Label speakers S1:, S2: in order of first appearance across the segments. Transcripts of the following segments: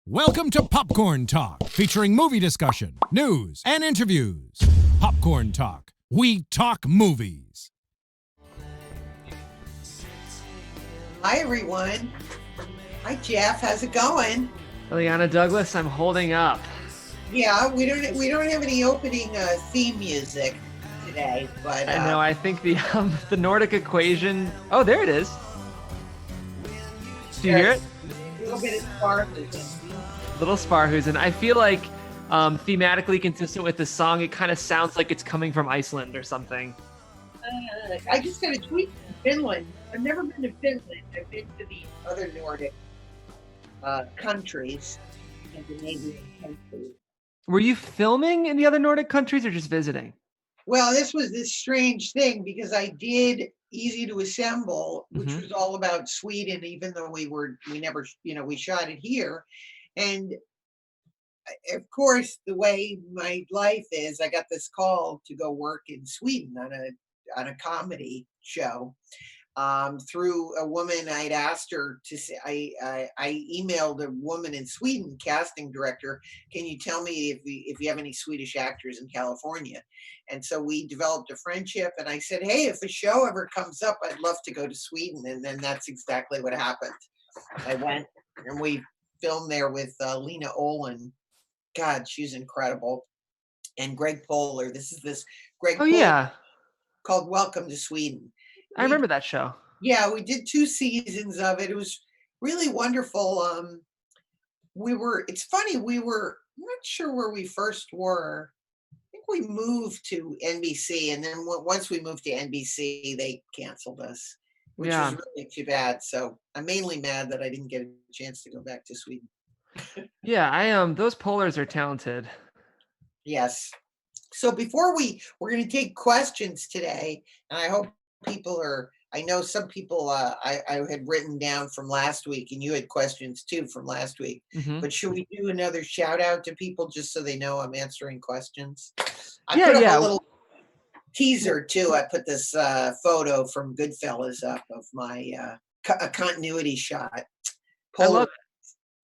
S1: Welcome to Popcorn Talk, featuring movie discussion, news, and interviews. Popcorn Talk. We talk movies.
S2: Hi, everyone. Hi, Jeff. How's it going?
S3: Illeana Douglas, I'm holding up.
S2: Yeah, we don't have any opening theme music today, but
S3: I know. I think the Nordic equation. Oh, there it is. Do you hear it?
S2: A little bit of Sparhusen.
S3: Little Sparhusen. I feel like thematically consistent with the song. It kind of sounds like it's coming from Iceland or something.
S2: I just got a tweet from Finland. I've never been to Finland. I've been to the other Nordic countries, Scandinavian countries.
S3: Were you filming in the other Nordic countries or just visiting?
S2: Well, this was this strange thing because I did Easy to Assemble, which was all about Sweden, even though we never, we shot it here. And of course, the way my life is, I got this call to go work in Sweden on a comedy show through a woman. I'd asked her to say, I emailed a woman in Sweden, casting director, can you tell me if you have any Swedish actors in California? And so we developed a friendship, and I said, hey, if a show ever comes up, I'd love to go to Sweden. And then that's exactly what happened. I went and we filmed there with Lena Olin. God, she's incredible. And Greg Poehler. This Greg Poehler
S3: yeah,
S2: called Welcome to Sweden.
S3: I remember that show.
S2: Yeah, we did 2 seasons of it. It was really wonderful. It's funny, I'm not sure where we first were. I think we moved to NBC, and then once we moved to NBC, they canceled us, which was really too bad. So I'm mainly mad that I didn't get a chance to go back to Sweden.
S3: Yeah, those Pohlers are talented.
S2: Yes. So before we're going to take questions today, and I hope I know some people I had written down from last week, and you had questions too from last week. But should we do another shout out to people just so they know I'm answering questions? I put up a little teaser too. I put this photo from Goodfellas up of my a continuity shot.
S3: I love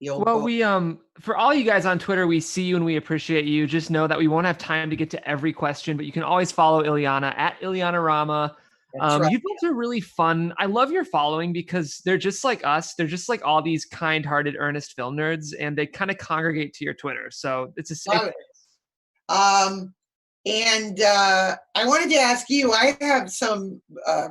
S3: it. Well, we for all you guys on Twitter, we see you and we appreciate you. Just know that we won't have time to get to every question, but you can always follow Illeana at Illeana Rama. Right. You guys are really fun. I love your following because they're just like us. They're just like all these kind-hearted, earnest film nerds, and they kind of congregate to your Twitter. So it's a safe place.
S2: And I wanted to ask you, I have some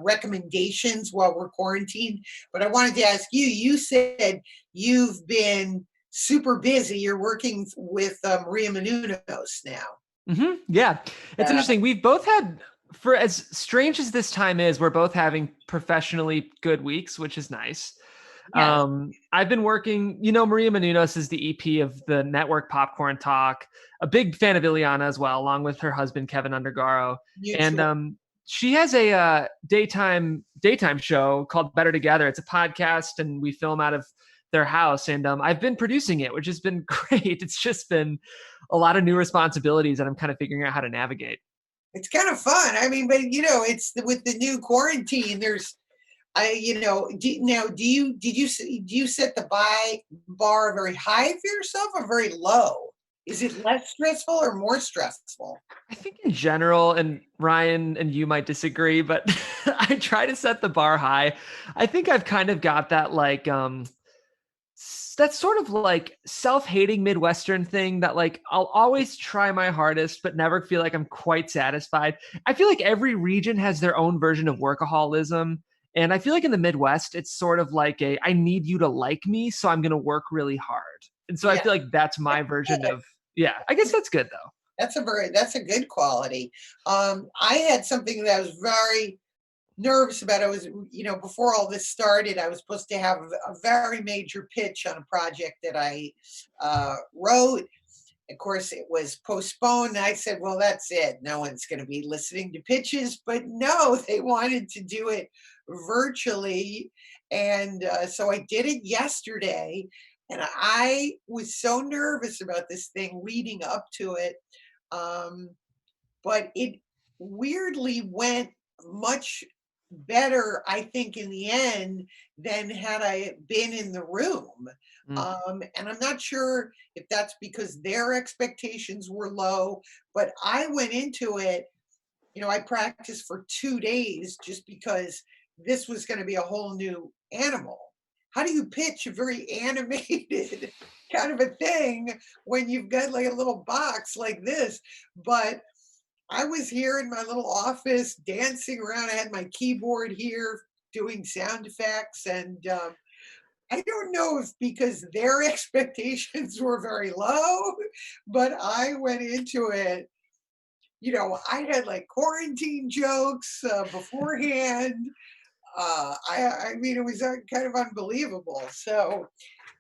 S2: recommendations while we're quarantined, but I wanted to ask you, you said you've been super busy. You're working with Maria Menounos now.
S3: Yeah, it's interesting. We've both had, for as strange as this time is, we're both having professionally good weeks, which is nice. Yes. I've been working, Maria Menounos is the EP of the network Popcorn Talk, a big fan of Illeana as well, along with her husband, Kevin Undergaro. And she has a daytime show called Better Together. It's a podcast, and we film out of their house. And I've been producing it, which has been great. It's just been a lot of new responsibilities that I'm kind of figuring out how to navigate.
S2: It's kind of fun. I mean, but it's with the new quarantine, there's, do you set the bar very high for yourself or very low? Is it less stressful or more stressful?
S3: I think in general, and Ryan and you might disagree, but I try to set the bar high. I think I've kind of got that that sort of like self-hating Midwestern thing that like I'll always try my hardest but never feel like I'm quite satisfied. I feel like every region has their own version of workaholism. And I feel like in the Midwest, it's sort of like I need you to like me, so I'm going to work really hard. And so I feel like that's my version of, I guess that's good though.
S2: That's a good quality. I had something that I was very nervous about. I was, before all this started, I was supposed to have a very major pitch on a project that I wrote. Of course, it was postponed. I said, well, that's it. No one's going to be listening to pitches. But no, they wanted to do it virtually. And so I did it yesterday. And I was so nervous about this thing leading up to it. But it weirdly went much better, I think, in the end than had I been in the room. And I'm not sure if that's because their expectations were low, but I went into it, I practiced for 2 days just because this was going to be a whole new animal. How do you pitch a very animated kind of a thing when you've got like a little box like this? But I was here in my little office dancing around. I had my keyboard here doing sound effects. And I don't know if because their expectations were very low, but I went into it. I had like quarantine jokes beforehand. I mean, it was kind of unbelievable. So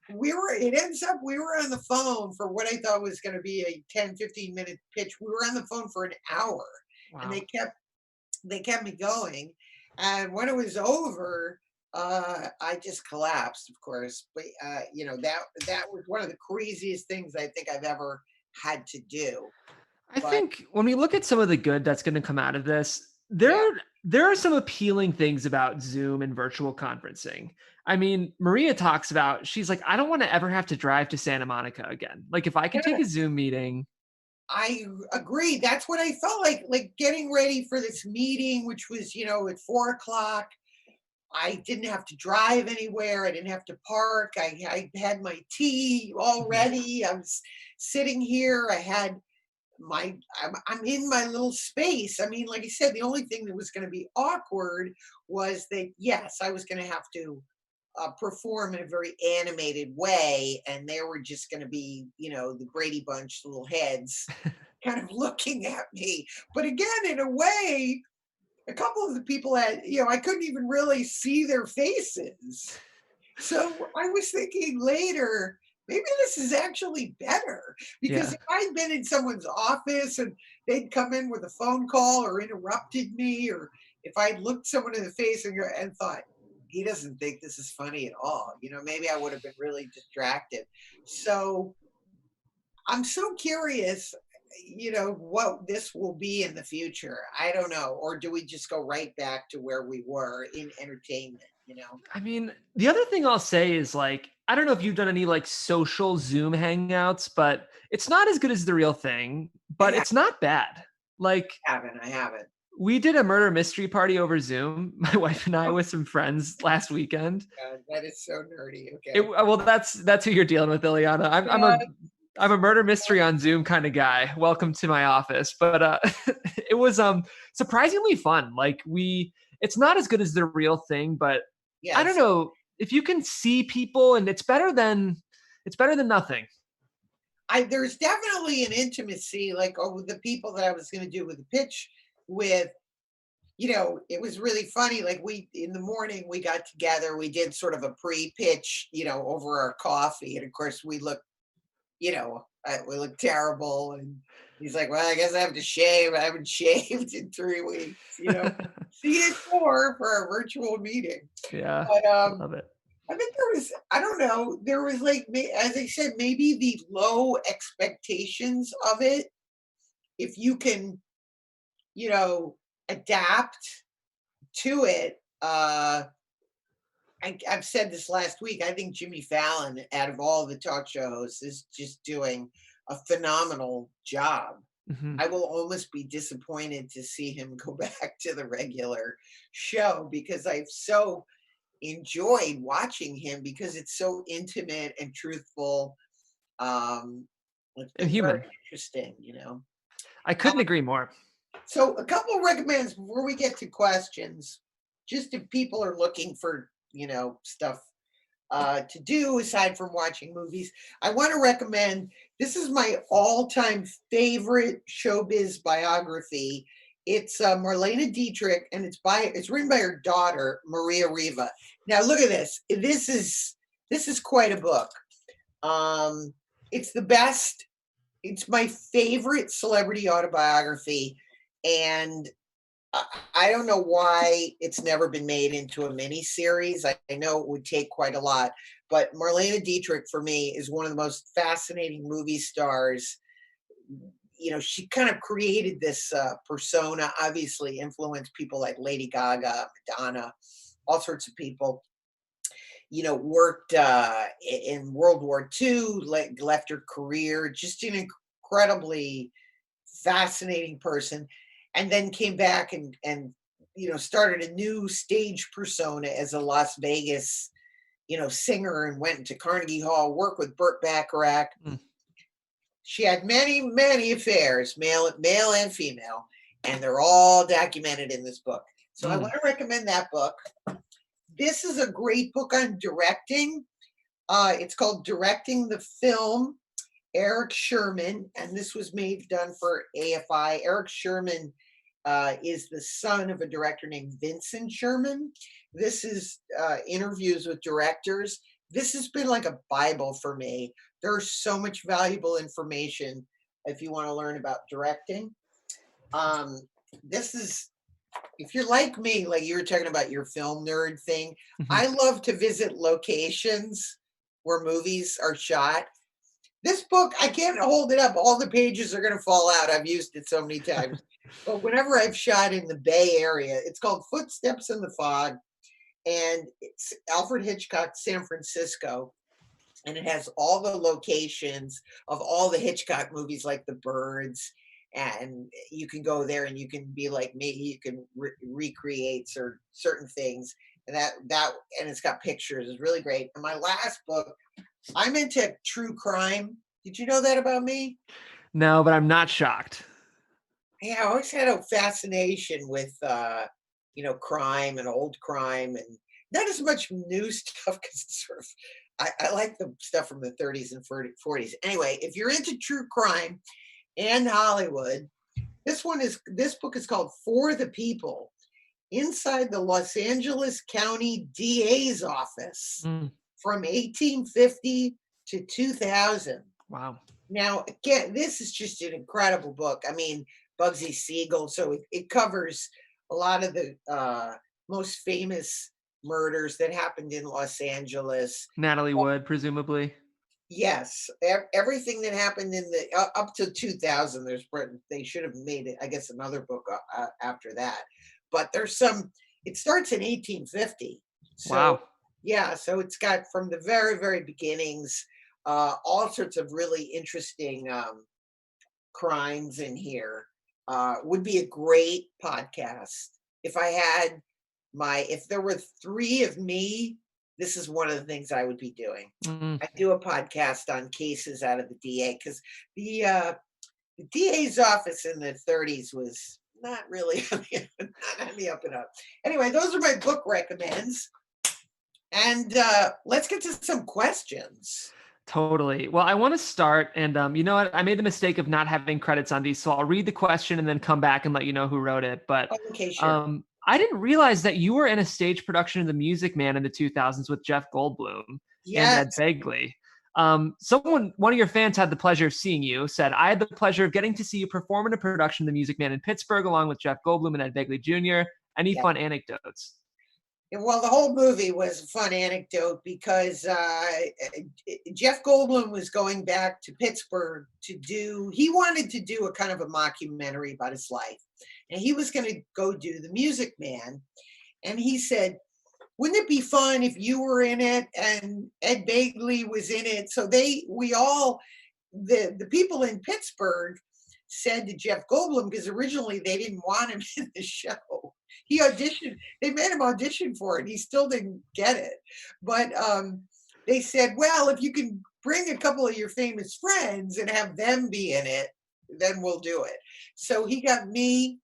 S2: it ends up, we were on the phone for what I thought was going to be a 10-15 minute pitch. We were on the phone for an hour.
S3: Wow.
S2: And they kept me going. And when it was over, I just collapsed, of course. But that was one of the craziest things I think I've ever had to do.
S3: I think when we look at some of the good that's going to come out of this,
S2: Yeah.
S3: there are some appealing things about Zoom and virtual conferencing. I mean, Maria talks about, she's like, I don't want to ever have to drive to Santa Monica again. Like if I could take a Zoom meeting.
S2: I agree. That's what I felt like getting ready for this meeting, which was, at 4 o'clock. I didn't have to drive anywhere. I didn't have to park. I had my tea all ready. I was sitting here. I had I'm in my little space. I mean, like I said, the only thing that was going to be awkward was that, yes, I was going to have to perform in a very animated way. And there were just going to be, the Brady Bunch little heads kind of looking at me. But again, in a way, a couple of the people had, I couldn't even really see their faces. So I was thinking later, maybe this is actually better because if I'd been in someone's office and they'd come in with a phone call or interrupted me, or if I'd looked someone in the face and thought, he doesn't think this is funny at all, maybe I would have been really distracted. So I'm so curious, what this will be in the future. I don't know. Or do we just go right back to where we were in entertainment?
S3: I mean, the other thing I'll say is like, I don't know if you've done any like social Zoom hangouts, but it's not as good as the real thing, but it's not bad. Like,
S2: I haven't.
S3: We did a murder mystery party over Zoom, my wife and I with some friends last weekend.
S2: That is so nerdy. Okay.
S3: Well, that's who you're dealing with, Illeana. I'm a murder mystery on Zoom kind of guy. Welcome to my office. But it was surprisingly fun. Like it's not as good as the real thing, but yes. I don't know if you can see people, and it's better than nothing.
S2: There's definitely an intimacy, like the people that I was going to do with the pitch with. It was really funny. Like in the morning we got together, we did sort of a pre-pitch, over our coffee. And of course we looked, we look terrible. And he's like, well, I guess I have to shave. I haven't shaved in 3 weeks, see it for our virtual meeting.
S3: Yeah.
S2: But,
S3: I love it.
S2: I think there was like, as I said, maybe the low expectations of it. If you can, adapt to it. I've said this last week. I think Jimmy Fallon, out of all the talk show hosts, is just doing a phenomenal job. I will almost be disappointed to see him go back to the regular show because I've so enjoyed watching him because it's so intimate and truthful. It's been
S3: human.
S2: very interesting,
S3: I couldn't agree more.
S2: So a couple of recommends before we get to questions, just if people are looking for, stuff to do aside from watching movies. I want to recommend, this is my all-time favorite showbiz biography. It's Marlene Dietrich, and it's written by her daughter, Maria Riva. Now look at this. This is quite a book. It's the best. It's my favorite celebrity autobiography. And I don't know why it's never been made into a mini series. I know it would take quite a lot, but Marlene Dietrich for me is one of the most fascinating movie stars, she kind of created this persona, obviously influenced people like Lady Gaga, Madonna, all sorts of people. Worked in World War II, left her career, just an incredibly fascinating person, and then came back and started a new stage persona as a Las Vegas, singer, and went into Carnegie Hall, worked with Burt Bacharach. She had many, many affairs, male and female, and they're all documented in this book. So I want to recommend that book. This is a great book on directing. It's called Directing the Film, Eric Sherman, and this was done for AFI. Eric Sherman is the son of a director named Vincent Sherman. This is interviews with directors. This has been like a Bible for me. There's so much valuable information if you want to learn about directing. This is, if you're like me, like you were talking about your film nerd thing, I love to visit locations where movies are shot. This book, I can't hold it up. All the pages are going to fall out. I've used it so many times. But whenever I've shot in the Bay Area, it's called Footsteps in the Fog. And it's Alfred Hitchcock's San Francisco. And it has all the locations of all the Hitchcock movies, like The Birds. And you can go there and you can be like me. You can recreate certain things. And and it's got pictures. It's really great. And my last book, I'm into true crime. Did you know that about me?
S3: No, but I'm not shocked.
S2: Yeah, I always had a fascination with, crime and old crime, and not as much new stuff because it's sort of, I like the stuff from the 30s and 40s. Anyway, if you're into true crime and Hollywood, this book is called For the People, Inside the Los Angeles County DA's Office from 1850 to 2000.
S3: Wow.
S2: Now, again, this is just an incredible book. I mean, Bugsy Siegel, so it covers a lot of the most famous murders that happened in Los Angeles.
S3: Natalie Wood, presumably.
S2: Yes, everything that happened in the up to 2000. They should have made it, I guess, another book after that. But there's some. It starts in 1850. So,
S3: wow.
S2: Yeah, so it's got from the very, very beginnings, all sorts of really interesting crimes in here. Would be a great podcast. If there were three of me, this is one of the things I would be doing. I do a podcast on cases out of the DA, because the DA's office in the 30s was not really not on the up and up. Anyway, those are my book recommends. And let's get to some questions.
S3: Totally. Well, I want to start, and you know what? I made the mistake of not having credits on these, so I'll read the question and then come back and let you know who wrote it. But
S2: okay, sure.
S3: I didn't realize that you were in a stage production of The Music Man in the 2000s with Jeff Goldblum and Ed Begley. One of your fans had the pleasure of seeing you, said, I had the pleasure of getting to see you perform in a production of The Music Man in Pittsburgh along with Jeff Goldblum and Ed Begley Jr. Any fun anecdotes?
S2: Well, the whole movie was a fun anecdote because Jeff Goldblum was going back to Pittsburgh he wanted to do a kind of a mockumentary about his life. And he was going to go do The Music Man. And he said, wouldn't it be fun if you were in it and Ed Begley was in it? So the people in Pittsburgh said to Jeff Goldblum, because originally they didn't want him in the show. He auditioned, they made him audition for it. He still didn't get it. But they said, well, if you can bring a couple of your famous friends and have them be in it, then we'll do it. So he got me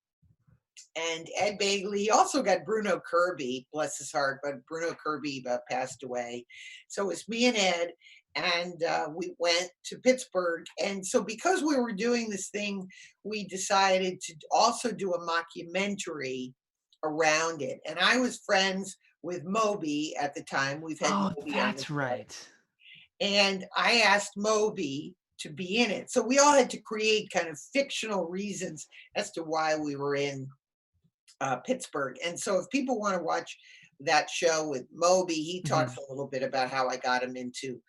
S2: and Ed Begley. He also got Bruno Kirby, bless his heart, but Bruno Kirby passed away. So it was me and Ed, and we went to Pittsburgh. And so because we were doing this thing, we decided to also do a mockumentary around it. And I was friends with Moby at the time. We've had Moby
S3: that's
S2: on the show.
S3: Right.
S2: And I asked Moby to be in it. So we all had to create kind of fictional reasons as to why we were in Pittsburgh. And so if people want to watch that show with Moby, he talks a little bit about how I got him into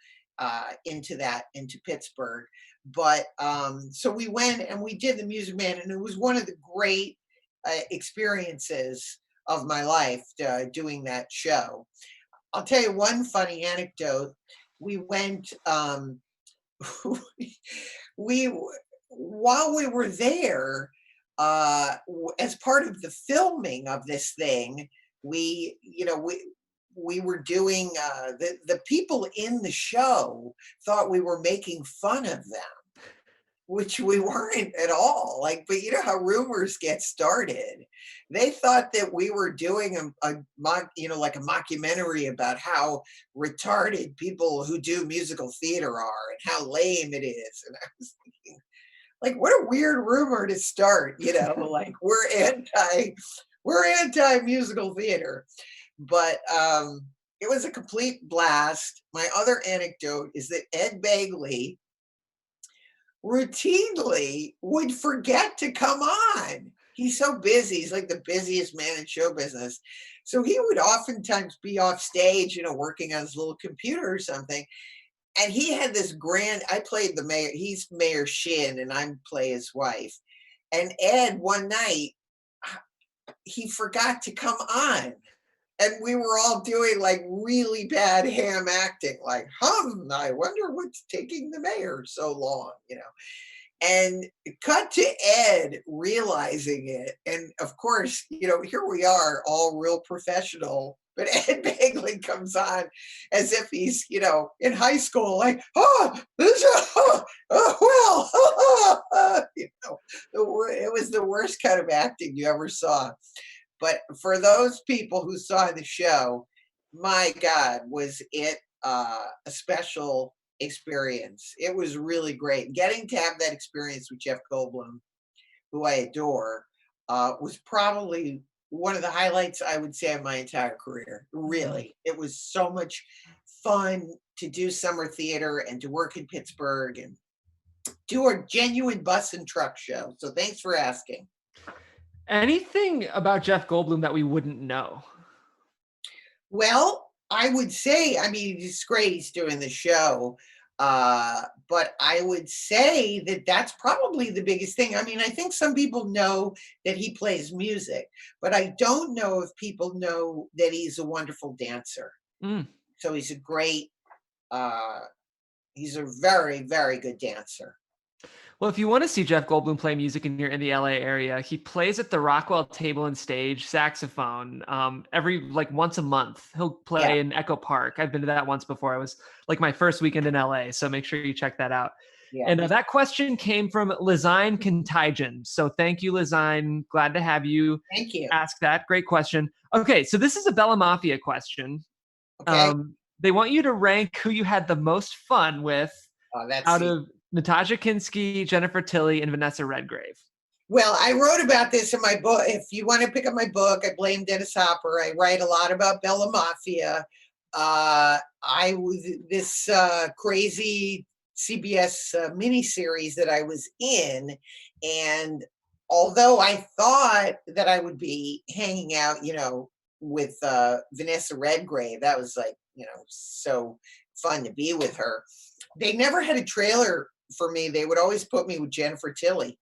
S2: into Pittsburgh. But so we went and we did the Music Man, and it was one of the great experiences of my life doing that show. I'll tell you one funny anecdote. We went, we while we were there, as part of the filming of this thing, we, we were doing, the people in the show thought we were making fun of them, which we weren't at all. Like, but you know how rumors get started. They thought that we were doing like a mockumentary about how retarded people who do musical theater are and how lame it is. And I was thinking, like, what a weird rumor to start, like we're anti musical theater. But it was a complete blast. My other anecdote is that Ed Begley routinely would forget to come on. He's so busy. He's like the busiest man in show business. So he would oftentimes be off stage, working on his little computer or something. And he had this I played the mayor. He's Mayor Shin, and I play his wife. And Ed, one night, he forgot to come on. And we were all doing like really bad ham acting, like, I wonder what's taking the mayor so long, And cut to Ed realizing it. And of course, here we are, all real professional. But Ed Begley comes on as if he's, in high school, like, it was the worst kind of acting you ever saw. But for those people who saw the show, my God, was it a special experience. It was really great. Getting to have that experience with Jeff Goldblum, who I adore, was probably one of the highlights, I would say, of my entire career. Really. It was so much fun to do summer theater and to work in Pittsburgh and do a genuine bus and truck show. So thanks for asking.
S3: Anything about Jeff Goldblum that we wouldn't know?
S2: Well, I would say, it's great he's doing the show. But I would say that that's probably the biggest thing. I think some people know that he plays music, but I don't know if people know that he's a wonderful dancer. So he's he's a very, very good dancer.
S3: Well, if you want to see Jeff Goldblum play music and you're in the LA area, he plays at the Rockwell Table and Stage saxophone every once a month. He'll play in Echo Park. I've been to that once before. It was like my first weekend in LA, so make sure you check that out. Yeah. And that question came from Lizine Contagion. So thank you, Lizine. Glad to have you.
S2: Thank you.
S3: Ask that. Great question. Okay, so this is a Bella Mafia question.
S2: Okay.
S3: They want you to rank who you had the most fun with out of Natasha Kinski, Jennifer Tilly, and Vanessa Redgrave.
S2: Well, I wrote about this in my book. If you want to pick up my book, I blame Dennis Hopper. I write a lot about Bella Mafia. I was this crazy CBS miniseries that I was in, and although I thought that I would be hanging out, with Vanessa Redgrave, that was so fun to be with her. They never had a trailer for me. They would always put me with Jennifer Tilly.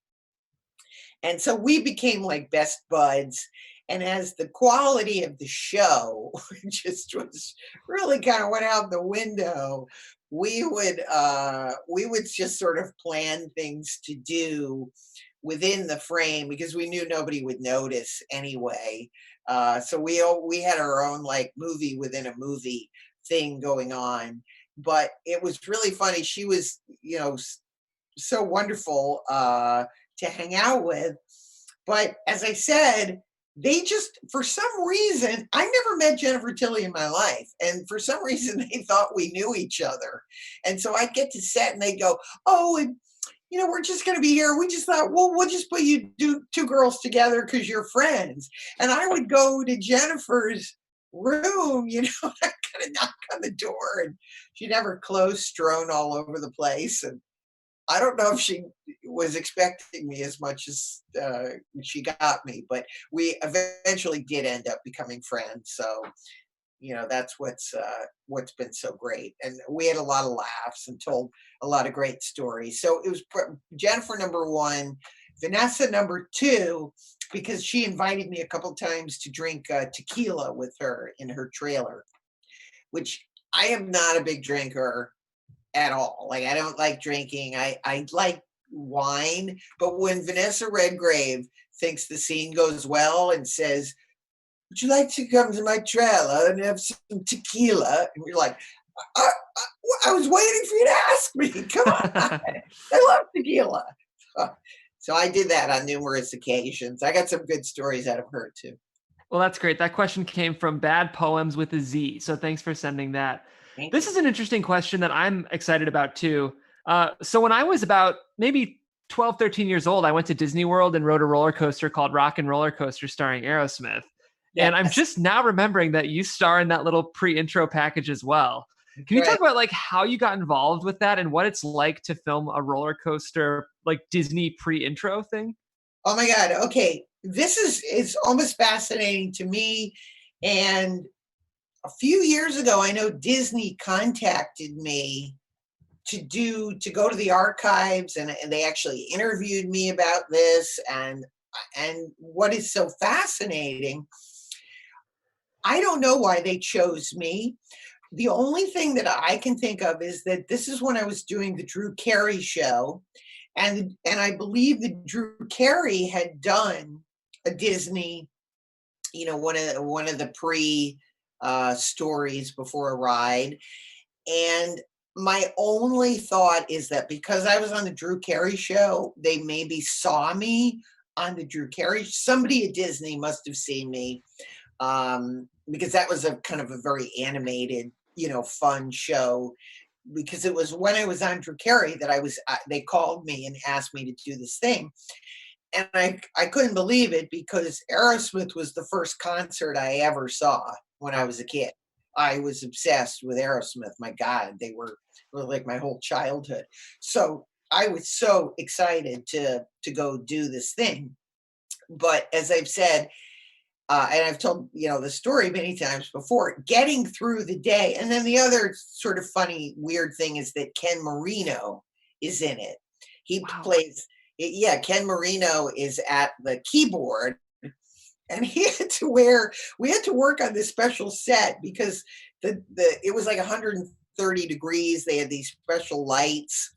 S2: And so we became like best buds. And as the quality of the show just was really kind of went out the window, we would just sort of plan things to do within the frame because we knew nobody would notice anyway. So we had our own like movie within a movie thing going on. But it was really funny. She was, so wonderful to hang out with. But as I said, they just, for some reason, I never met Jennifer Tilly in my life. And for some reason, they thought we knew each other. And so I'd get to set and they'd go, we're just going to be here. We just thought, well, we'll just put you two girls together because you're friends. And I would go to Jennifer's room, I kind of knock on the door and she'd have her clothes strewn all over the place. And I don't know if she was expecting me as much as she got me, but we eventually did end up becoming friends. So, that's what's been so great. And we had a lot of laughs and told a lot of great stories. So it was Jennifer number one, Vanessa number two, because she invited me a couple times to drink tequila with her in her trailer, which I am not a big drinker at all. Like, I don't like drinking. I like wine, but when Vanessa Redgrave thinks the scene goes well and says, would you like to come to my trailer and have some tequila? And we're like, I was waiting for you to ask me. Come on. I love tequila. So I did that on numerous occasions. I got some good stories out of her too.
S3: Well, that's great. That question came from Bad Poems with a Z. So thanks for sending that. This is an interesting question that I'm excited about too. So when I was about maybe 12, 13 years old, I went to Disney World and rode a roller coaster called Rock and Roller Coaster starring Aerosmith. Yes. And I'm just now remembering that you star in that little pre-intro package as well. Can you talk about like how you got involved with that and what it's like to film a roller coaster, like Disney pre-intro thing?
S2: Oh my God. Okay. This is almost fascinating to me. And a few years ago, I know Disney contacted me to go to the archives, and they actually interviewed me about this. And what is so fascinating, I don't know why they chose me. The only thing that I can think of is that this is when I was doing the Drew Carey show. And I believe that Drew Carey had done a Disney, one of the pre stories before a ride. And my only thought is that because I was on the Drew Carey show, they maybe saw me on the Drew Carey. Somebody at Disney must have seen me, because that was a kind of a very animated, fun show. Because it was when I was on Drew Carey that they called me and asked me to do this thing. And I couldn't believe it, because Aerosmith was the first concert I ever saw when I was a kid. I was obsessed with Aerosmith. My God, they were like my whole childhood. So I was so excited to go do this thing. But as I've said, and I've told, the story many times before, getting through the day. And then the other sort of funny, weird thing is that Ken Marino is in it. He plays, Ken Marino is at the keyboard, and we had to work on this special set because it was like 130 degrees. They had these special lights,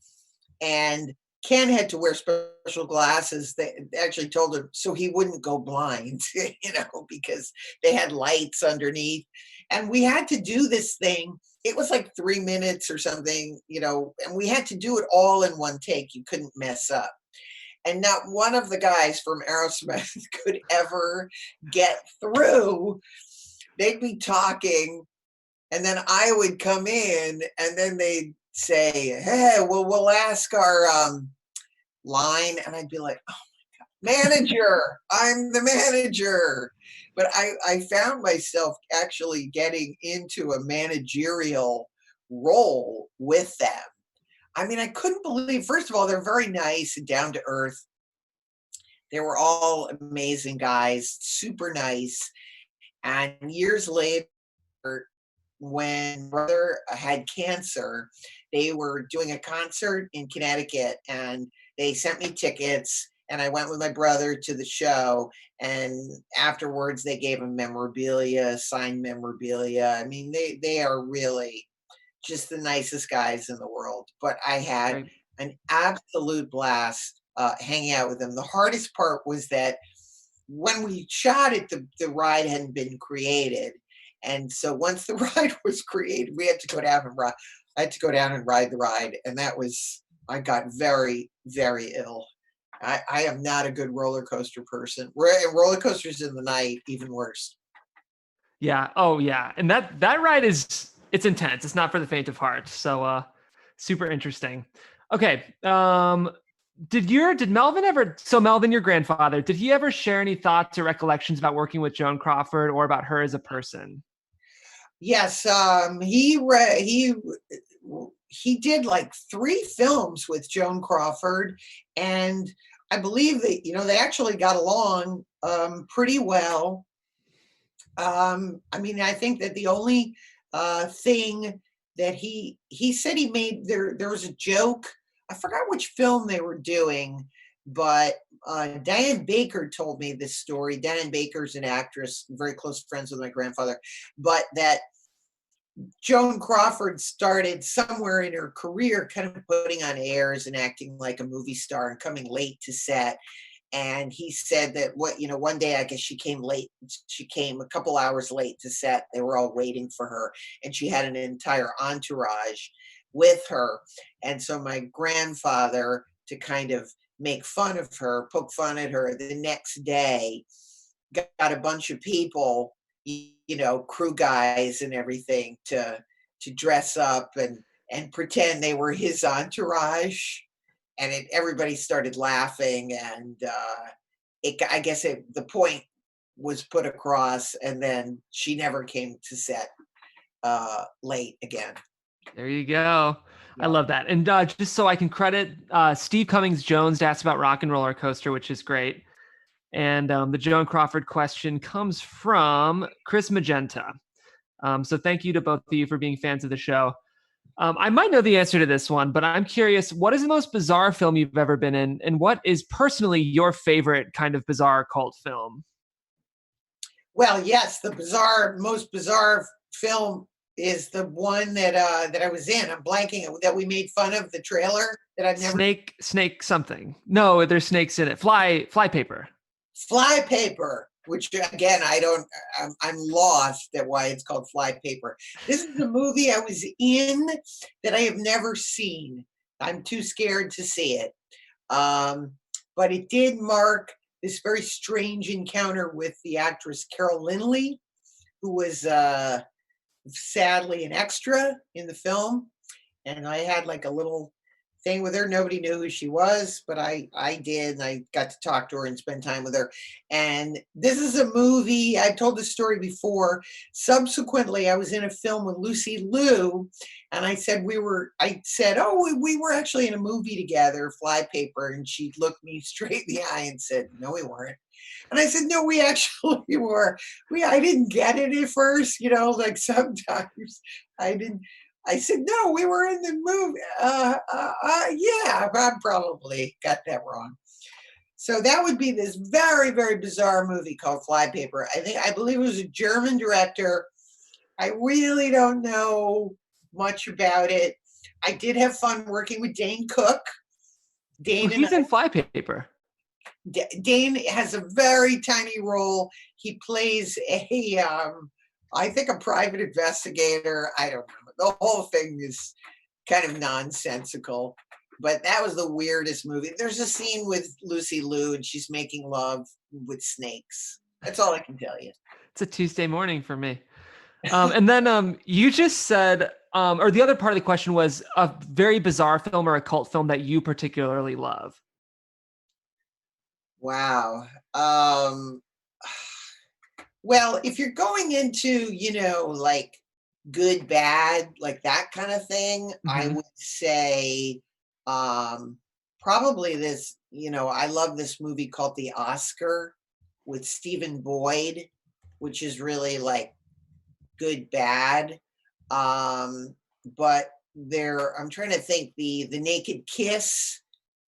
S2: and Ken had to wear special glasses. They actually told him so he wouldn't go blind, because they had lights underneath. And we had to do this thing. It was like 3 minutes or something, and we had to do it all in one take. You couldn't mess up. And not one of the guys from Aerosmith could ever get through. They'd be talking, and then I would come in, and then they'd say, hey, well, we'll ask our line. And I'd be like, oh my God, manager, I'm the manager. But I found myself actually getting into a managerial role with them. I mean, I couldn't believe, first of all, they're very nice and down to earth. They were all amazing guys, super nice. And years later, when brother had cancer, they were doing a concert in Connecticut, and they sent me tickets, and I went with my brother to the show. And afterwards, they gave him memorabilia, signed memorabilia. I mean, they are really just the nicest guys in the world. But I had an absolute blast hanging out with them. The hardest part was that when we shot it, the ride hadn't been created. And so once the ride was created, we had to go down and ride. I had to go down and ride the ride. And I got very, very ill. I am not a good roller coaster person. Roller coasters in the night, even worse.
S3: Yeah. Oh yeah. And that ride it's intense. It's not for the faint of heart. So super interesting. Okay. Did Melvin ever, so Melvin, your grandfather, did he ever share any thoughts or recollections about working with Joan Crawford or about her as a person?
S2: Yes. He did like 3 films with Joan Crawford, and I believe that, they actually got along pretty well. I mean, I think that the only thing that he said he made, there was a joke. I forgot which film they were doing, but Diane Baker told me this story. Diane Baker's an actress, very close friends with my grandfather, but that Joan Crawford started somewhere in her career kind of putting on airs and acting like a movie star and coming late to set. And he said that one day, I guess she came late. She came a couple hours late to set. They were all waiting for her, and she had an entire entourage with her. And so my grandfather, to kind of make fun of her, poke fun at her, the next day got a bunch of people, crew guys and everything, to dress up and pretend they were his entourage, and everybody started laughing, and I guess the point was put across, and then she never came to set late again.
S3: There you go.
S2: Yeah.
S3: I love that. And just so I can credit, Steve Cummings Jones asked about Rock and Roller Coaster, which is great. And the Joan Crawford question comes from Chris Magenta. So thank you to both of you for being fans of the show. I might know the answer to this one, but I'm curious, what is the most bizarre film you've ever been in? And what is personally your favorite kind of bizarre cult film?
S2: Well, yes, the most bizarre film is the one that I was in. I'm blanking, that we made fun of the trailer that I've never.
S3: Snake something. No, there's snakes in it. Flypaper.
S2: Flypaper, which again, I'm lost at why it's called Flypaper. This is a movie I was in that I have never seen. I'm too scared to see it. But it did mark this very strange encounter with the actress Carol Lynley, who was sadly an extra in the film. And I had like a little thing with her. Nobody knew who she was, but I did, and I got to talk to her and spend time with her. And this is a movie, I've told this story before. Subsequently, I was in a film with Lucy Liu, and I said, oh, we were actually in a movie together, Flypaper, and she looked me straight in the eye and said, no, we weren't. And I said, no, we actually were. I didn't get it at first, like sometimes I didn't. I said, no, we were in the movie. Yeah, I probably got that wrong. So that would be this very, very bizarre movie called Flypaper. I believe it was a German director. I really don't know much about it. I did have fun working with Dane Cook.
S3: He's in Flypaper.
S2: Dane has a very tiny role. He plays I think a private investigator. I don't know. The whole thing is kind of nonsensical, but that was the weirdest movie. There's a scene with Lucy Liu and she's making love with snakes. That's all I can tell you.
S3: It's a Tuesday morning for me. And then you just said, or the other part of the question was a very bizarre film or a cult film that you particularly love.
S2: Wow. Well, if you're going into, like good, bad, like that kind of thing, I would say probably this, I love this movie called The Oscar with Stephen Boyd, which is really like good, bad. But I'm trying to think, the Naked Kiss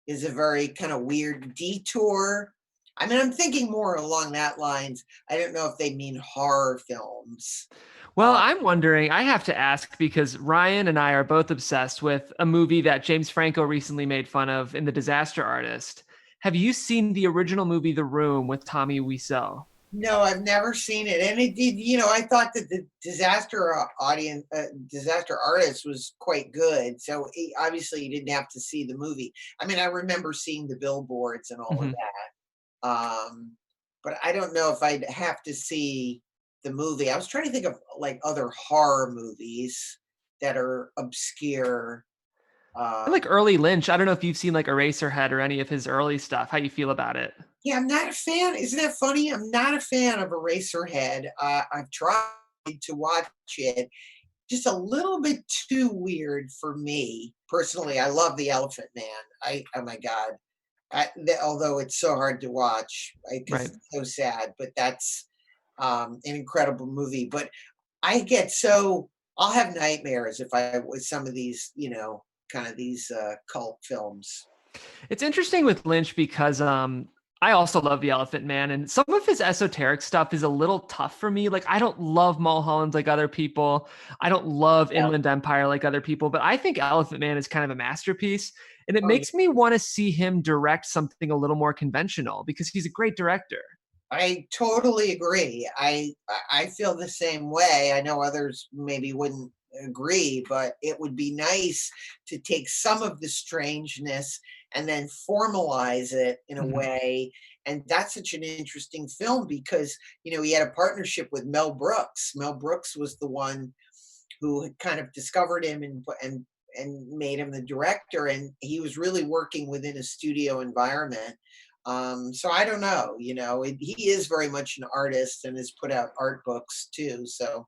S2: is a very kind of weird detour. I mean, I'm thinking more along that lines. I don't know if they mean horror films.
S3: Well, I'm wondering, I have to ask because Ryan and I are both obsessed with a movie that James Franco recently made fun of in The Disaster Artist. Have you seen the original movie, The Room, with Tommy Wiseau?
S2: No, I've never seen it. And it did, I thought that the Disaster Artist was quite good. So obviously you didn't have to see the movie. I mean, I remember seeing the billboards and all of that. But I don't know if I'd have to see the movie. I was trying to think of like other horror movies that are obscure.
S3: I like early Lynch. I don't know if you've seen like Eraserhead or any of his early stuff. How you feel about it?
S2: Yeah, I'm not a fan. Isn't that funny? I'm not a fan of Eraserhead. I've tried to watch it. Just a little bit too weird for me personally. I love The Elephant Man. Oh my God. Although it's so hard to watch, because it's so sad, but that's an incredible movie. But I'll have nightmares if I with some of these, kind of these cult films.
S3: It's interesting with Lynch because I also love The Elephant Man, and some of his esoteric stuff is a little tough for me. Like, I don't love Mulholland like other people. I don't love
S2: Yeah.
S3: Inland Empire like other people, but I think Elephant Man is kind of a masterpiece. And it
S2: Oh, yeah.
S3: makes me want to see him direct something a little more conventional because he's a great director.
S2: I totally agree. I feel the same way. I know others maybe wouldn't agree, but it would be nice to take some of the strangeness and then formalize it in a
S3: Mhm.
S2: way. And that's such an interesting film because, he had a partnership with Mel Brooks. Mel Brooks was the one who had kind of discovered him and made him the director, and he was really working within a studio environment. So I don't know, he is very much an artist and has put out art books too. So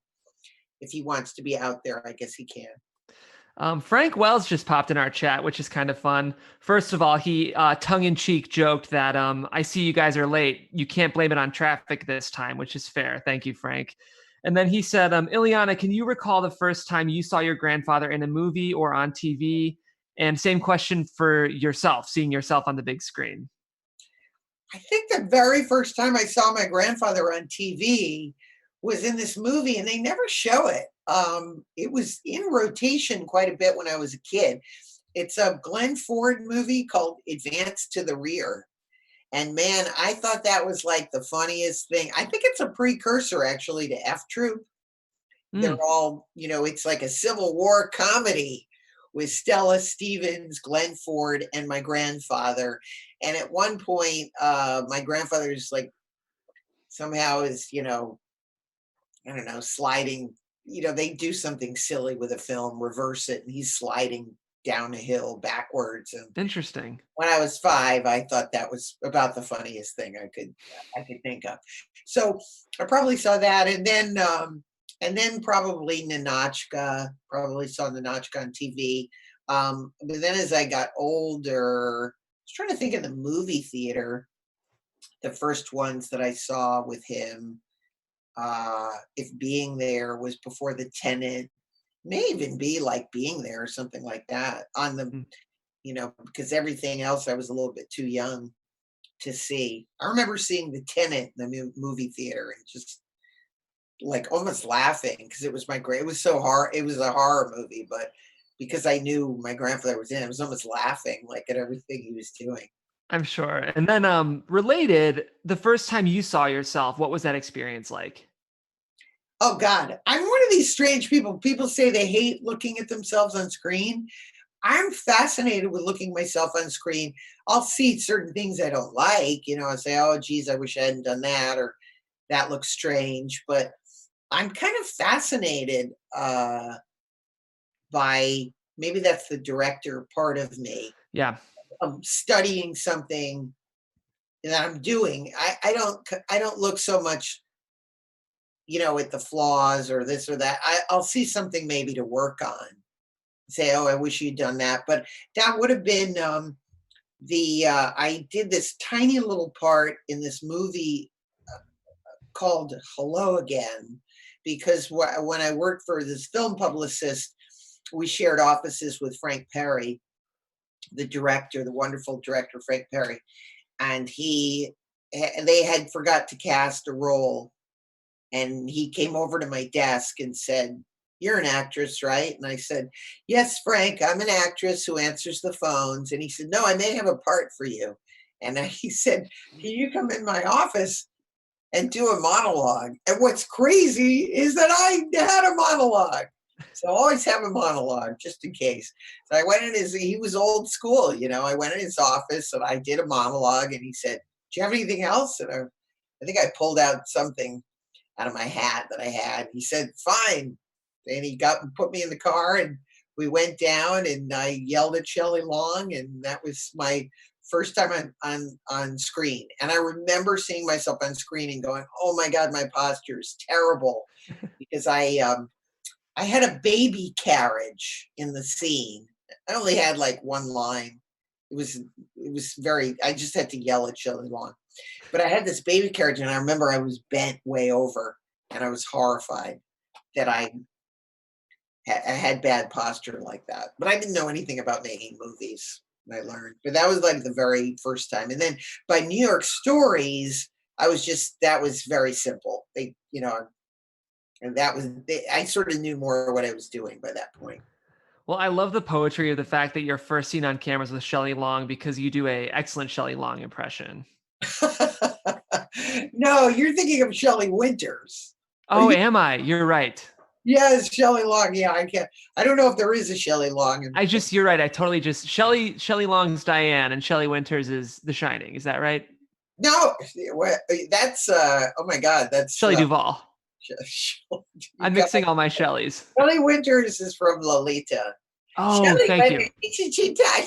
S2: if he wants to be out there, I guess he can.
S3: Frank Wells just popped in our chat, which is kind of fun. First of all, he tongue-in-cheek joked that I see you guys are late. You can't blame it on traffic this time, which is fair. Thank you, Frank. And then he said, Illeana, can you recall the first time you saw your grandfather in a movie or on TV? And same question for yourself, seeing yourself on the big screen.
S2: I think the very first time I saw my grandfather on TV was in this movie, and they never show it. It was in rotation quite a bit when I was a kid. It's a Glenn Ford movie called Advance to the Rear. And man, I thought that was like the funniest thing. I think it's a precursor actually to F Troop.
S3: Mm,
S2: They're all, it's like a Civil War comedy with Stella Stevens, Glenn Ford, and my grandfather. And at one point, my grandfather's like somehow is, I don't know, sliding, they do something silly with a film, reverse it, and he's sliding down a hill backwards. And
S3: interesting.
S2: when I was 5, I thought that was about the funniest thing I could think of. So I probably saw that, and then probably Ninotchka. Probably saw Ninotchka on TV. But then as I got older, I was trying to think of the movie theater. The first ones that I saw with him, if Being There was before The Tenant, may even be like Being There or something like that on the
S3: Mm.
S2: because everything else I was a little bit too young to see. I remember seeing The Tenant in the movie theater and just like almost laughing because it was it was so hard. It was a horror movie, but because I knew my grandfather was in it, I was almost laughing like at everything he was doing.
S3: I'm sure. And then related, the first time you saw yourself, what was that experience like?
S2: Oh God, I'm one of these strange people. People say they hate looking at themselves on screen. I'm fascinated with looking myself on screen. I'll see certain things I don't like, I say, oh, geez, I wish I hadn't done that, or that looks strange. But I'm kind of fascinated by maybe that's the director part of me.
S3: Yeah.
S2: I'm studying something that I'm doing. I don't look so much, at the flaws or this or that. I'll see something maybe to work on. Say, oh, I wish you'd done that. But that would have been I did this tiny little part in this movie called Hello Again, because when I worked for this film publicist, we shared offices with Frank Perry, the director, the wonderful director Frank Perry, and they had forgot to cast a role, and he came over to my desk and said, "You're an actress, right?" And I said, "Yes, Frank, I'm an actress who answers the phones." And he said, "No, I may have a part for you." And he said, "Can you come in my office and do a monologue?" And what's crazy is that I had a monologue. So I always have a monologue just in case. So I went in he was old school, I went in his office and I did a monologue, and he said, "Do you have anything else?" And I think I pulled out something out of my hat that I had. He said, "Fine." And he put me in the car, and we went down, and I yelled at Shelley Long, and that was my first time on screen. And I remember seeing myself on screen and going, "Oh my God, my posture is terrible," because I had a baby carriage in the scene. I only had like one line, very, I just had to yell at Shelley Long. But I had this baby carriage, and I remember I was bent way over, and I was horrified that I had bad posture like that. But I didn't know anything about making movies. I learned, but that was like the very first time. And then by New York Stories, that was very simple. They, and that was, I sort of knew more what I was doing by that point.
S3: Well, I love the poetry of the fact that your first scene on cameras with Shelley Long, because you do a excellent Shelley Long impression.
S2: No, you're thinking of Shelley Winters.
S3: Oh, am I? You're right.
S2: Yes, Shelley Long. Yeah, I don't know if there is a Shelley Long.
S3: You're right. I totally just, Shelley Long's Diane and Shelley Winters is The Shining. Is that right?
S2: No, that's, oh my God, that's
S3: Shelley Duvall. I'm mixing all my Shelleys.
S2: Shelley Winters is from Lolita.
S3: Oh,
S2: Shelley
S3: thank you.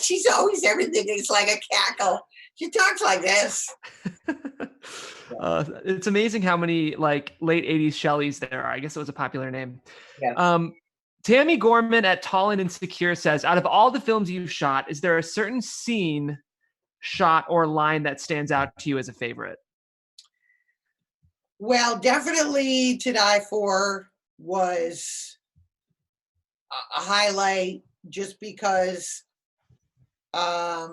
S2: She's always everything. It's like a cackle. She talks like this.
S3: It's amazing how many like late 80s Shelleys there are. I guess it was a popular name.
S2: Yes.
S3: Tammy Gorman at Tall and Insecure says, out of all the films you've shot, is there a certain scene, shot, or line that stands out to you as a favorite?
S2: Well, definitely To Die For was a highlight, just because, I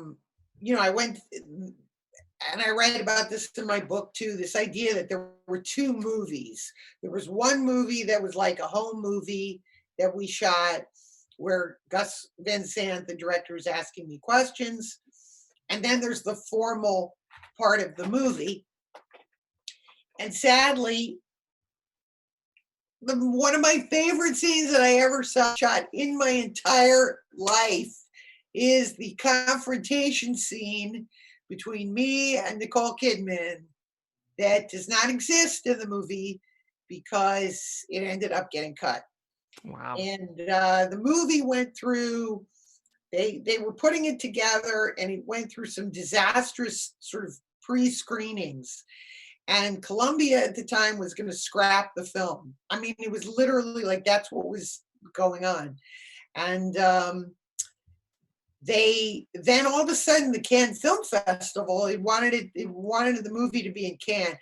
S2: went, and I write about this in my book too, this idea that there were two movies. There was one movie that was like a home movie that we shot, where Gus Van Sant, the director, is asking me questions. And then there's the formal part of the movie. And sadly, one of my favorite scenes that I ever shot in my entire life is the confrontation scene between me and Nicole Kidman that does not exist in the movie because it ended up getting cut.
S3: Wow.
S2: And the movie went through, they were putting it together, and it went through some disastrous sort of pre-screenings. And Columbia at the time was going to scrap the film. I mean, it was literally like, that's what was going on. And then all of a sudden, the Cannes Film Festival, it wanted the movie to be in Cannes.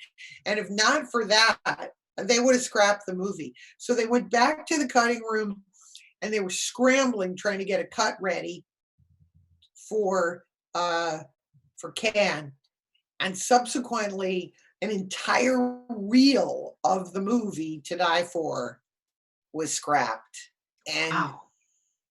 S2: And if not for that, they would have scrapped the movie. So they went back to the cutting room, and they were scrambling, trying to get a cut ready for Cannes. And subsequently, an entire reel of the movie To Die For was scrapped. And
S3: wow.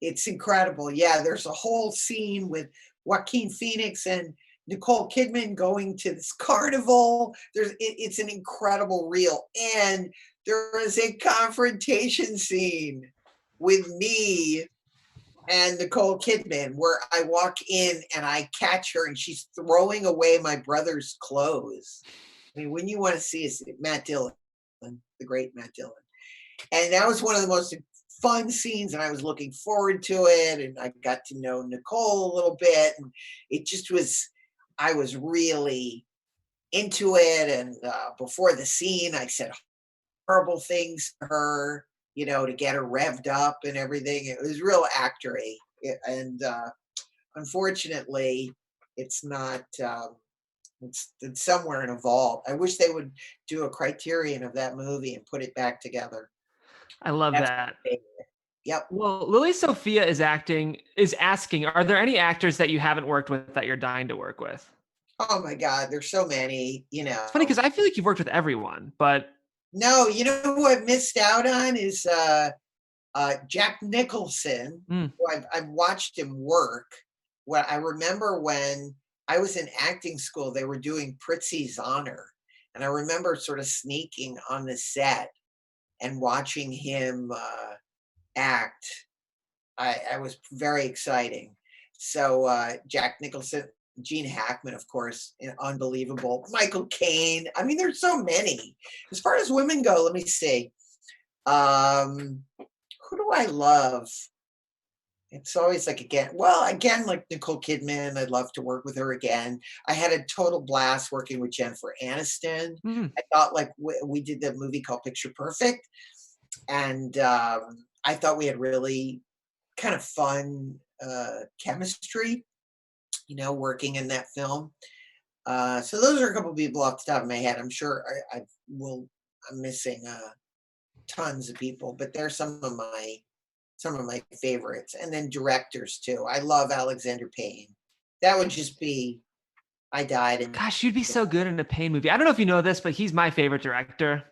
S2: It's incredible. Yeah, there's a whole scene with Joaquin Phoenix and Nicole Kidman going to this carnival. It's an incredible reel. And there is a confrontation scene with me and Nicole Kidman where I walk in and I catch her, and she's throwing away my brother's clothes. I mean, when you want to see is Matt Dillon, the great Matt Dillon. And that was one of the most fun scenes, and I was looking forward to it, and I got to know Nicole a little bit, and it just was, I was really into it. And before the scene, I said horrible things to her, to get her revved up and everything. It was real actory. And unfortunately, it's not, it's somewhere in a vault. I wish they would do a criterion of that movie and put it back together.
S3: I love that.
S2: Yep.
S3: Well, Lily Sophia is asking, are there any actors that you haven't worked with that you're dying to work with?
S2: Oh my God, there's so many,
S3: It's funny because I feel like you've worked with everyone, but.
S2: No, who I've missed out on is Jack Nicholson. Who I've watched him work. Well, I remember when I was in acting school, they were doing Prizzi's Honor. And I remember sort of sneaking on the set and watching him act. I was very exciting. So Jack Nicholson, Gene Hackman, of course, unbelievable. Michael Caine. I mean, there's so many. As far as women go, let me see. Who do I love? It's always like, again, like Nicole Kidman. I'd love to work with her again. I had a total blast working with Jennifer Aniston. I thought, like, we did the movie called Picture Perfect. And I thought we had really kind of fun chemistry. working in that film. So those are a couple of people off the top of my head. I'm sure I'm missing tons of people, but they're some of my favorites. And then directors too. I love Alexander Payne. That would just be, I died. And
S3: gosh, you'd be so good in a Payne movie. I don't know if you know this, but he's my favorite director.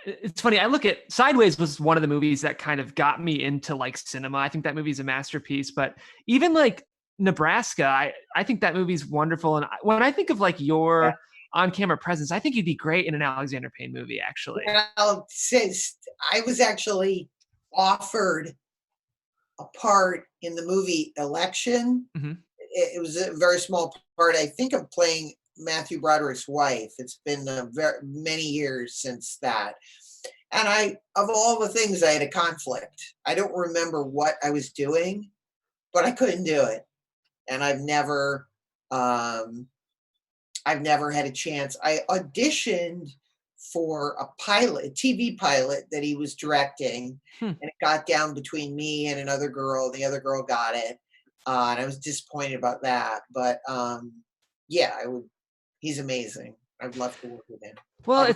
S3: It's funny. I look at Sideways was one of the movies that kind of got me into like cinema. I think that movie's a masterpiece, but even like Nebraska, I think that movie's wonderful. And when I think of like your on-camera presence, I think you'd be great in an Alexander Payne movie, actually.
S2: Well, since I was actually offered a part in the movie Election, it was a very small part. I think I'm playing Matthew Broderick's wife. It's been many years since that. And of all the things, I had a conflict. I don't remember what I was doing, but I couldn't do it. And I've never had a chance. I auditioned for a TV pilot that he was directing, and it got down between me and another girl. The other girl got it, and I was disappointed about that. But yeah, he's amazing. I'd love to work with him.
S3: Well,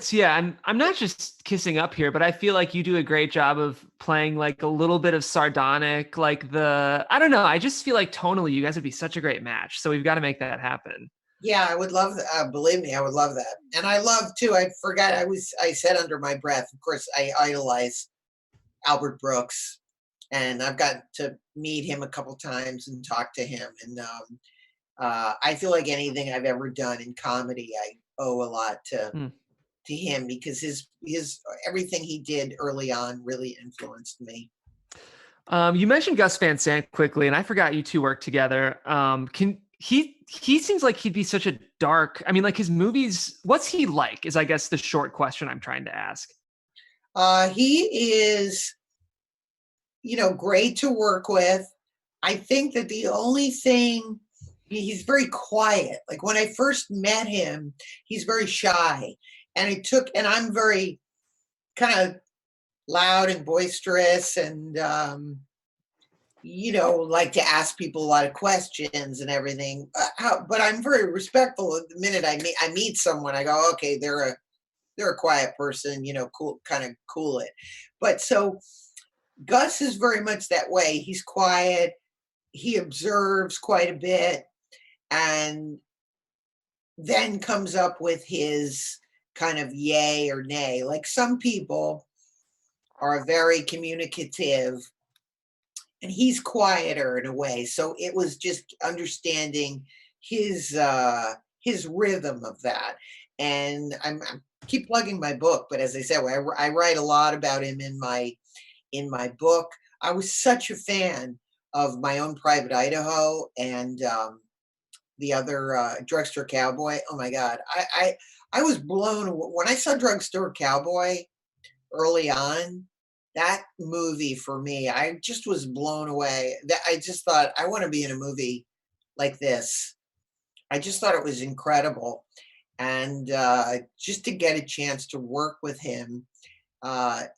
S3: I'm not just kissing up here, but I feel like you do a great job of playing like a little bit of sardonic, like I don't know. I just feel like tonally, you guys would be such a great match. So we've got to make that happen.
S2: Yeah, I would love that. Believe me, I would love that. And I love too, I forgot, I said under my breath, of course, I idolize Albert Brooks, and I've got to meet him a couple times and talk to him. And I feel like anything I've ever done in comedy, I owe a lot to him, because his everything he did early on really influenced me.
S3: You mentioned Gus Van Sant quickly, and I forgot you two work together. He seems like he'd be such a dark, I mean, like his movies, what's he like is I guess the short question I'm trying to ask.
S2: He is, great to work with. I think that the only thing, he's very quiet. Like when I first met him, he's very shy, and I'm very kind of loud and boisterous, and like to ask people a lot of questions and everything. But I'm very respectful. The minute I meet someone, I go, okay, they're a quiet person, cool, kind of cool it. But so Gus is very much that way. He's quiet. He observes quite a bit, and then comes up with his kind of yay or nay. Like some people are very communicative, and he's quieter in a way. So it was just understanding his rhythm of that. And I keep plugging my book, but as I said, I write a lot about him in my book. I was such a fan of My Own Private Idaho and the other Drugstore Cowboy. Oh my God, I was blown when I saw Drugstore Cowboy early on. That movie for me, I just was blown away. That I just thought, I want to be in a movie like this. I just thought it was incredible. And just to get a chance to work with him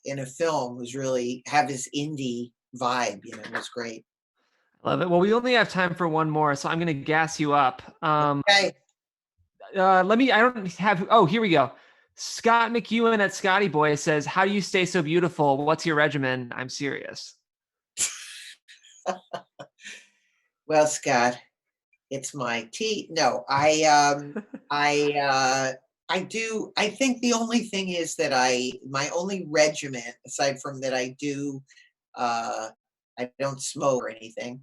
S2: in a film was really have his indie vibe, it was great.
S3: Love it. Well, we only have time for one more, so I'm going to gas you up.
S2: Okay.
S3: Here we go. Scott McEwen at Scotty Boy says, how do you stay so beautiful? What's your regimen? I'm serious.
S2: Well, Scott, it's my tea. No, I think the only thing is that my only regimen, aside from that I don't smoke or anything,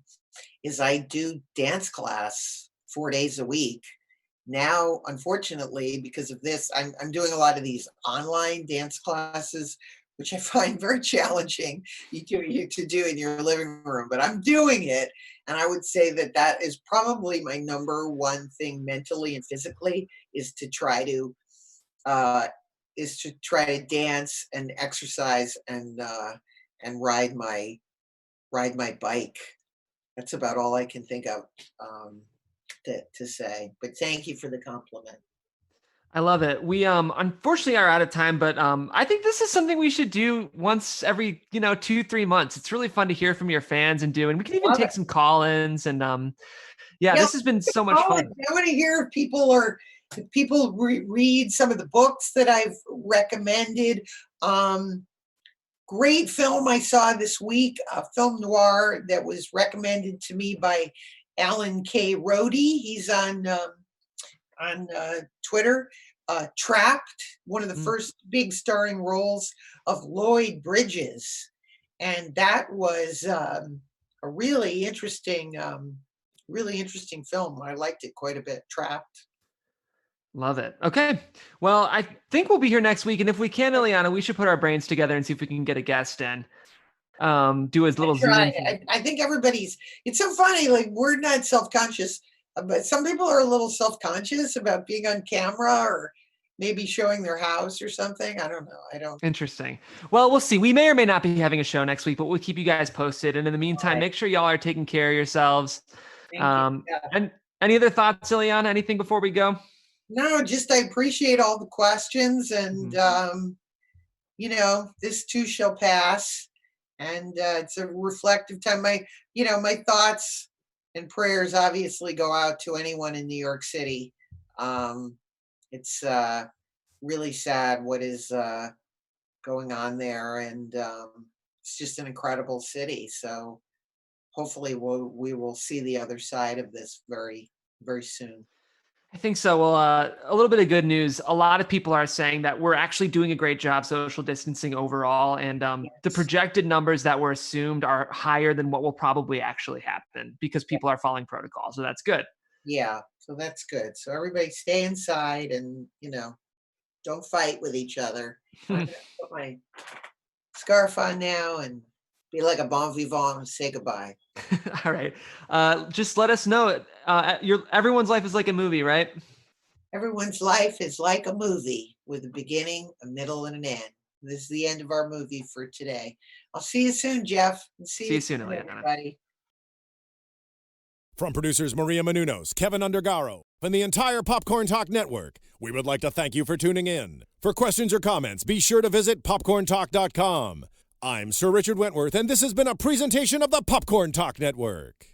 S2: is I do dance class 4 days a week. Now, unfortunately, because of this, I'm doing a lot of these online dance classes, which I find very challenging to do in your living room, but I'm doing it. And I would say that is probably my number one thing mentally and physically is to try to dance and exercise and ride my bike. That's about all I can think of to say. But thank you for the compliment.
S3: I love it. We unfortunately are out of time, but I think this is something we should do once every 2-3 months. It's really fun to hear from your fans and we can even take some call-ins and Yeah,
S2: Yeah,
S3: this has been so much fun.
S2: I want to hear if people read some of the books that I've recommended. Great film I saw this week, a film noir that was recommended to me by Alan K. Rhodey. He's on Twitter. Trapped, one of the first big starring roles of Lloyd Bridges, and that was a really interesting film. I liked it quite a bit. Trapped.
S3: Love it. Okay. Well, I think we'll be here next week. And if we can, Illeana, we should put our brains together and see if we can get a guest in. Do his little Zoom in.
S2: I think it's so funny. Like, we're not self-conscious, but some people are a little self-conscious about being on camera or maybe showing their house or something. I don't know.
S3: Interesting. Well, we'll see. We may or may not be having a show next week, but we'll keep you guys posted. And in the meantime, make sure y'all are taking care of yourselves.
S2: Thank you. Yeah.
S3: And any other thoughts, Illeana? Anything before we go?
S2: No, just I appreciate all the questions, and this too shall pass, and it's a reflective time. My thoughts and prayers obviously go out to anyone in New York City. It's really sad what is going on there, and it's just an incredible city. So hopefully we will see the other side of this very, very soon.
S3: I think so. Well, a little bit of good news. A lot of people are saying that we're actually doing a great job social distancing overall. And the projected numbers that were assumed are higher than what will probably actually happen because people are following protocol. So that's good.
S2: Yeah. So that's good. So everybody stay inside and, don't fight with each other. I'm going to put my scarf on now and be like a bon vivant and say goodbye.
S3: All right. Just let us know. Everyone's life is like a movie, right?
S2: Everyone's life is like a movie with a beginning, a middle, and an end. This is the end of our movie for today. I'll see you soon, Jeff.
S3: See you soon,
S2: everybody.
S1: From producers Maria Menounos, Kevin Undergaro, and the entire Popcorn Talk Network, we would like to thank you for tuning in. For questions or comments, be sure to visit popcorntalk.com. I'm Sir Richard Wentworth, and this has been a presentation of the Popcorn Talk Network.